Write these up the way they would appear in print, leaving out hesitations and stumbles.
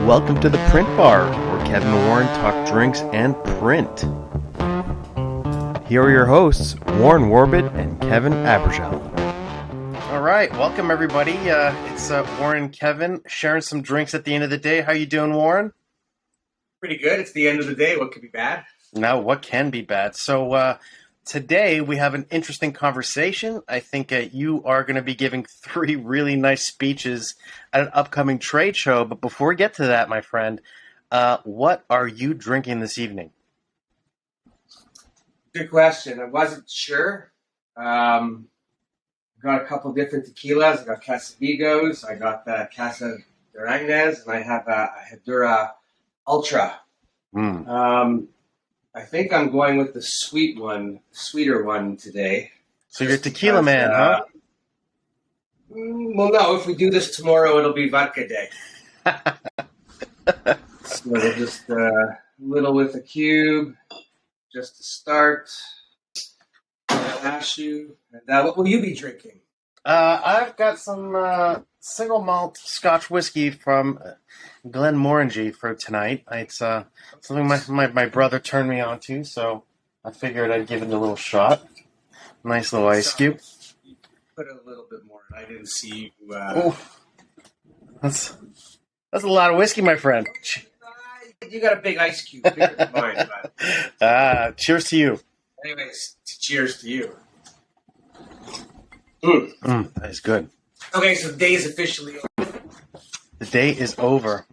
Welcome to the Print Bar, where Kevin and Warren talk drinks and print. Here are your hosts, Warren Warbit and Kevin Abergel. All right, welcome everybody. It's Warren and Kevin sharing some drinks at the end of the day. How you doing, Warren? Pretty good. It's the end of the day. What could be bad? Now, what can be bad? So today we have an interesting conversation. I think you are going to be giving 3 really nice speeches at an upcoming trade show. But before we get to that, my friend, what are you drinking this evening? Good question. I wasn't sure. Got a couple different tequilas. I got Casamigos. I got the Casa Duranguez, and I have a Herradura Ultra. I think I'm going with the sweeter one today. So you're a tequila man, huh? Well, no. If we do this tomorrow, it'll be vodka day. So we'll just a little with a cube, just to start. I'll ask you. What will you be drinking? I've got some single malt Scotch whiskey from Glenmorangie for tonight. It's something my brother turned me on to, so I figured I'd give it a little shot. Nice little ice cube. You put a little bit more, and I didn't see you. That's a lot of whiskey, my friend. You got a big ice cube, bigger than mine. But. Cheers to you. Anyways, cheers to you. That is good. Okay, so the day is officially over. The day is over.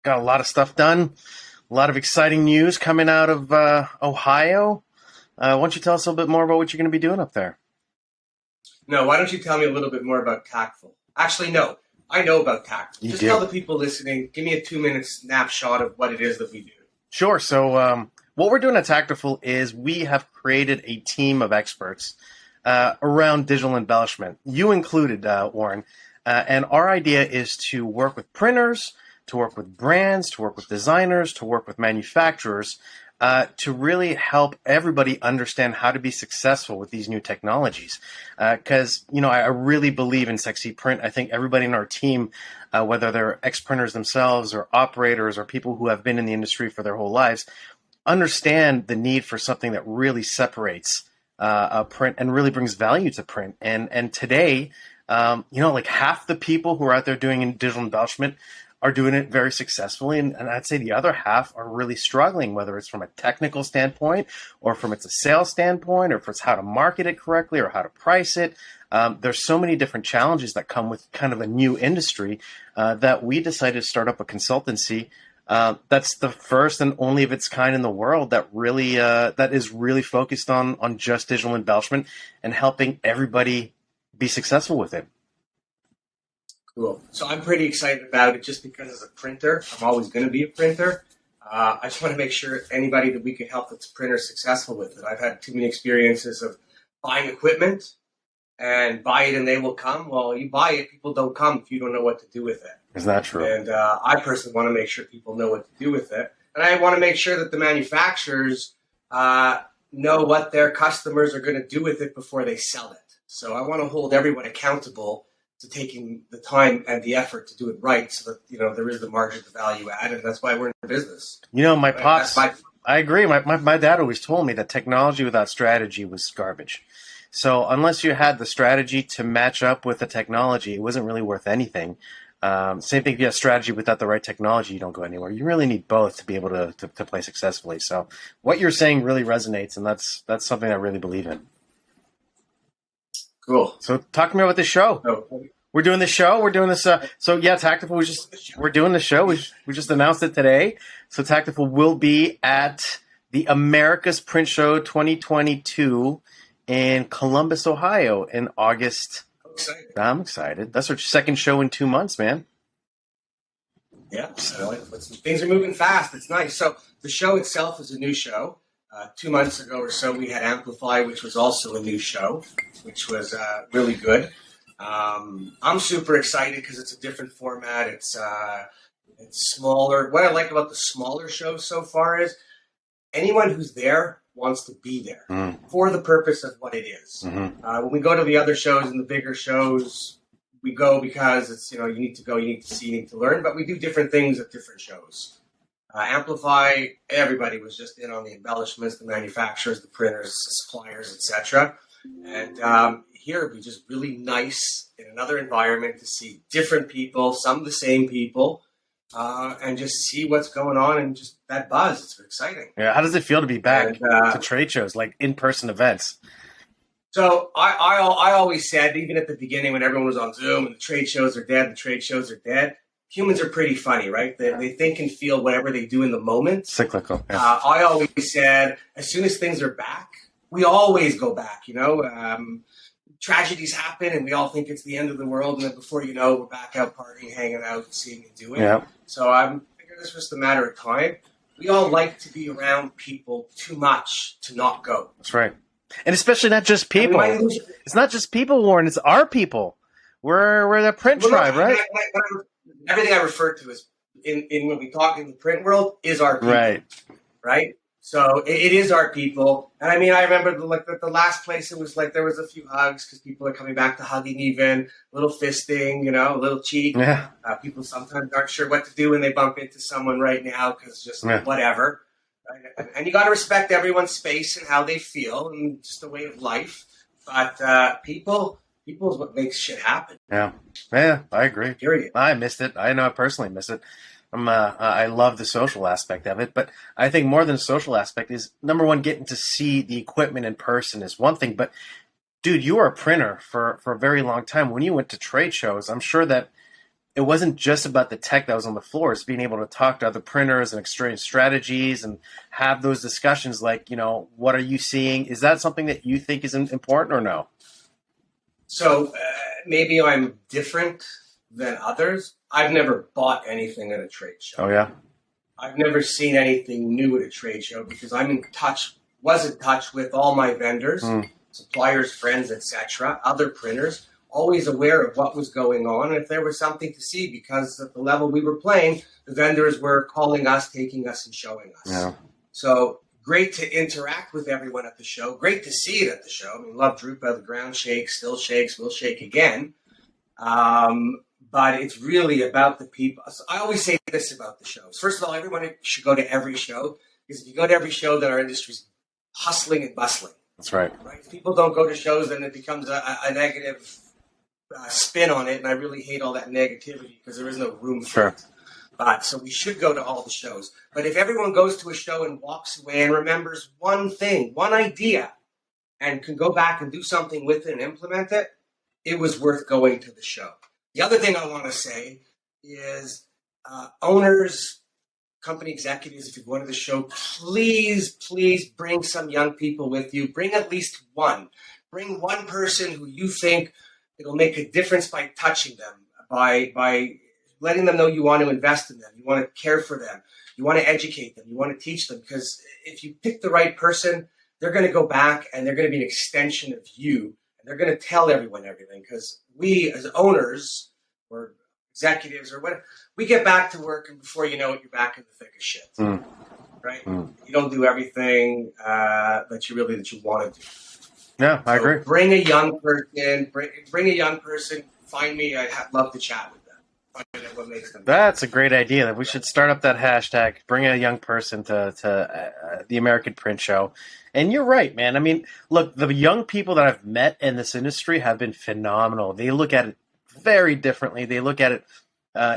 Got a lot of stuff done. A lot of exciting news coming out of Ohio. Why don't you tell us a little bit more about what you're going to be doing up there? No, why don't you tell me a little bit more about Tactful? Actually, no. I know about Tactful. Just tell the people listening, give me a 2-minute snapshot of what it is that we do. Sure. So what we're doing at Tactful is we have created a team of experts around digital embellishment, you included, Warren. And our idea is to work with printers, to work with brands, to work with designers, to work with manufacturers, to really help everybody understand how to be successful with these new technologies. Because, I really believe in sexy print. I think everybody in our team, whether they're ex-printers themselves or operators or people who have been in the industry for their whole lives, understand the need for something that really separates print and really brings value to print. And today, like half the people who are out there doing digital embellishment are doing it very successfully. And I'd say the other half are really struggling, whether it's from a technical standpoint or from it's a sales standpoint, or if it's how to market it correctly or how to price it. There's so many different challenges that come with kind of a new industry that we decided to start up a consultancy that's the first and only of its kind in the world that really that is really focused on just digital embellishment and helping everybody be successful with it. Cool. So I'm pretty excited about it just because as a printer, I'm always going to be a printer. I just want to make sure anybody that we can help that's a printer is successful with it. I've had too many experiences of buying equipment and buy it and they will come. Well, you buy it, people don't come if you don't know what to do with it. Is that true? And I personally want to make sure people know what to do with it. And I want to make sure that the manufacturers know what their customers are going to do with it before they sell it. So I want to hold everyone accountable to taking the time and the effort to do it right so that, there is the margin of value add. And that's why we're in the business. My pops, I agree. My dad always told me that technology without strategy was garbage. So unless you had the strategy to match up with the technology, it wasn't really worth anything. Same thing if you have strategy without the right technology, you don't go anywhere. You really need both to be able to play successfully. So what you're saying really resonates, and that's something I really believe in. Cool. So talk to me about this show. We're doing this show. We're doing this. Tactful. We're doing the show. We just announced it today. So Tactful will be at the America's Print Show 2022 in Columbus, Ohio, in August. I'm excited. That's our second show in 2 months, man. Yeah, things are moving fast. It's nice. So the show itself is a new show. 2 months ago or so, we had Amplify, which was also a new show, which was really good. I'm super excited because it's a different format. It's smaller. What I like about the smaller shows so far is anyone who's there wants to be there for the purpose of what it is. When we go to the other shows and the bigger shows, we go because it's, you need to go, you need to see, you need to learn, but we do different things at different shows. Amplify, everybody was just in on the embellishments, the manufacturers, the printers, the suppliers, etc. And here it'd be just really nice in another environment to see different people, some of the same people, and just see what's going on and just that buzz. It's exciting. Yeah. How does it feel to be back to trade shows, like in-person events? So I always said, even at the beginning when everyone was on Zoom and the trade shows are dead, humans are pretty funny, right? They think and feel whatever they do in the moment. Cyclical. Yeah. I always said, as soon as things are back, we always go back, tragedies happen and we all think it's the end of the world. And then before you know, we're back out partying, hanging out, seeing and doing. Yeah. So I figure this was just a matter of time. We all like to be around people too much to not go. That's right. And especially not just people. It's not just people, Warren. It's our people. We're the print tribe, right? Everything I refer to is in when we talk in the print world is our people, right? So it is our people. And I mean, I remember the last place it was like there was a few hugs because people are coming back to hugging, even a little fisting, a little cheek. Yeah. People sometimes aren't sure what to do when they bump into someone right now because just whatever. Right? And you got to respect everyone's space and how they feel and just a way of life. But people is what makes shit happen. Yeah, I agree. Period. I missed it. I know I personally miss it. I love the social aspect of it, but I think more than the social aspect is, number one, getting to see the equipment in person is one thing. But dude, you were a printer for a very long time. When you went to trade shows, I'm sure that it wasn't just about the tech that was on the floor. It's being able to talk to other printers and exchange strategies and have those discussions like, what are you seeing? Is that something that you think is important or no? So maybe I'm different than others. I've never bought anything at a trade show. Oh, yeah? I've never seen anything new at a trade show because was in touch with all my vendors, suppliers, friends, etc., other printers, always aware of what was going on. And if there was something to see, because at the level we were playing, the vendors were calling us, taking us, and showing us. Yeah. So great to interact with everyone at the show. Great to see it at the show. I mean, love Drupa. The ground shakes, still shakes, will shake again. But it's really about the people. So I always say this about the shows. First of all, everyone should go to every show, because if you go to every show, then our industry's hustling and bustling. That's right. If people don't go to shows, then it becomes a negative spin on it, and I really hate all that negativity because there is no room for it. But so we should go to all the shows. But if everyone goes to a show and walks away and remembers one thing, one idea, and can go back and do something with it and implement it, it was worth going to the show. The other thing I want to say is owners, company executives, if you're going to the show, please bring some young people with you. Bring at least one. Bring one person who you think it'll make a difference by touching them, by letting them know you want to invest in them, you want to care for them, you want to educate them, you want to teach them. Because if you pick the right person, they're going to go back and they're going to be an extension of you, and they're going to tell everyone everything. Because we as owners or executives or whatever, we get back to work, and before you know it, you're back in the thick of shit. Right? You don't do everything that you want to do. Yeah, I agree. Bring a young person. Bring a young person. Find me. I'd love to chat with them. Find out what makes them. That's a great idea. We should start up that hashtag. Bring a young person to the American Print Show. And you're right, man. I mean, look, the young people that I've met in this industry have been phenomenal. They look at it very differently. They look at it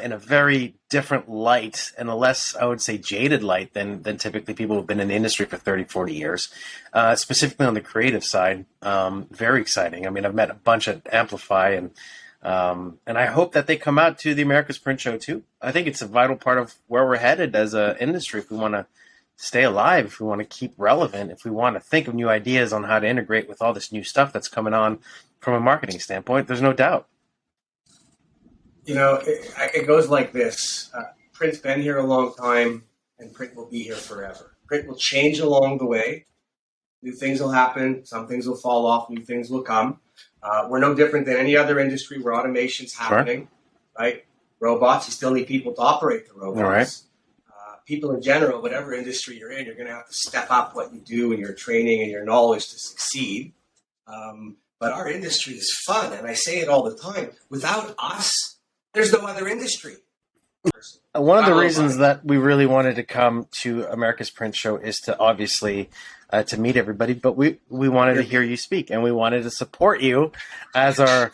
in a very different light, and a less, I would say, jaded light than typically people who've been in the industry for 30, 40 years, specifically on the creative side. Very exciting. I mean, I've met a bunch at Amplify, and I hope that they come out to the America's Print Show too. I think it's a vital part of where we're headed as an industry. If we want to stay alive, if we want to keep relevant, if we want to think of new ideas on how to integrate with all this new stuff that's coming on from a marketing standpoint, there's no doubt. It goes like this. Print's been here a long time, and print will be here forever. Print will change along the way. New things will happen. Some things will fall off. New things will come. We're no different than any other industry where automation's happening, right? Robots, you still need people to operate the robots. All right. People in general, whatever industry you're in, you're going to have to step up what you do and your training and your knowledge to succeed. but our industry is fun, and I say it all the time. Without us, there's no other industry. One of the reasons that we really wanted to come to America's Print Show is to obviously to meet everybody, but we wanted to hear you speak, and we wanted to support you as our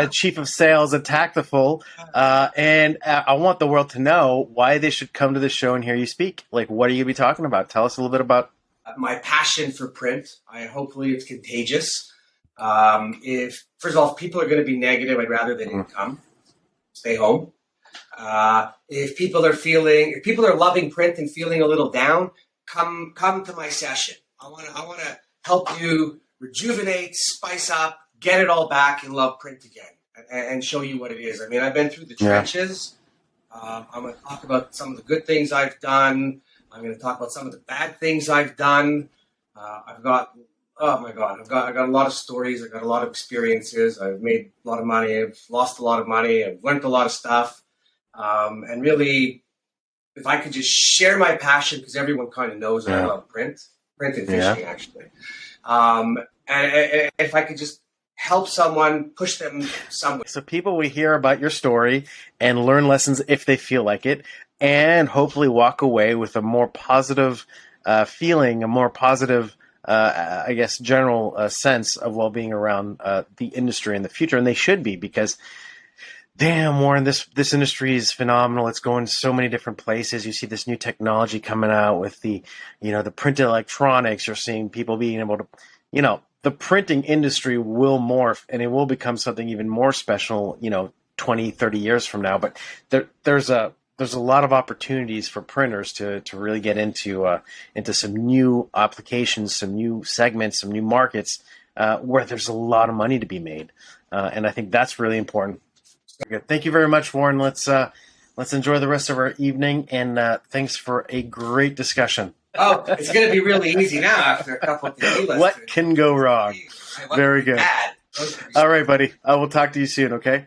chief of sales at Tactiful. And I want the world to know why they should come to the show and hear you speak. Like, what are you going to be talking about? Tell us a little bit about my passion for print. Hopefully it's contagious. If first of all, if people are going to be negative, I'd rather they didn't come. Stay home. If people are loving print and feeling a little down, come to my session. I want to help you rejuvenate, spice up, get it all back, and love print again, and show you what it is. I mean, I've been through the trenches. I'm going to talk about some of the good things I've done. I'm going to talk about some of the bad things I've done. I've got a lot of stories. I've got a lot of experiences. I've made a lot of money. I've lost a lot of money. I've learned a lot of stuff. And really, if I could just share my passion, because everyone kind of knows that I love print and fishing, actually. And if I could just help someone, push them somewhere. So people will hear about your story and learn lessons if they feel like it, and hopefully walk away with a more positive feeling, a more positive, I guess, general sense of well-being around the industry in the future. And they should be, because damn, Warren, this industry is phenomenal. It's going so many different places. You see this new technology coming out with the printed electronics. You're seeing people being able to, the printing industry will morph, and it will become something even more special, 20, 30 years from now. But there's a lot of opportunities for printers to really get into some new applications, some new segments, some new markets where there's a lot of money to be made. And I think that's really important. Good. Thank you very much, Warren. Let's enjoy the rest of our evening, and thanks for a great discussion. Oh, it's going to be really easy now after a couple of tequilas. What can go wrong? Very good. All right, buddy. I will talk to you soon, okay?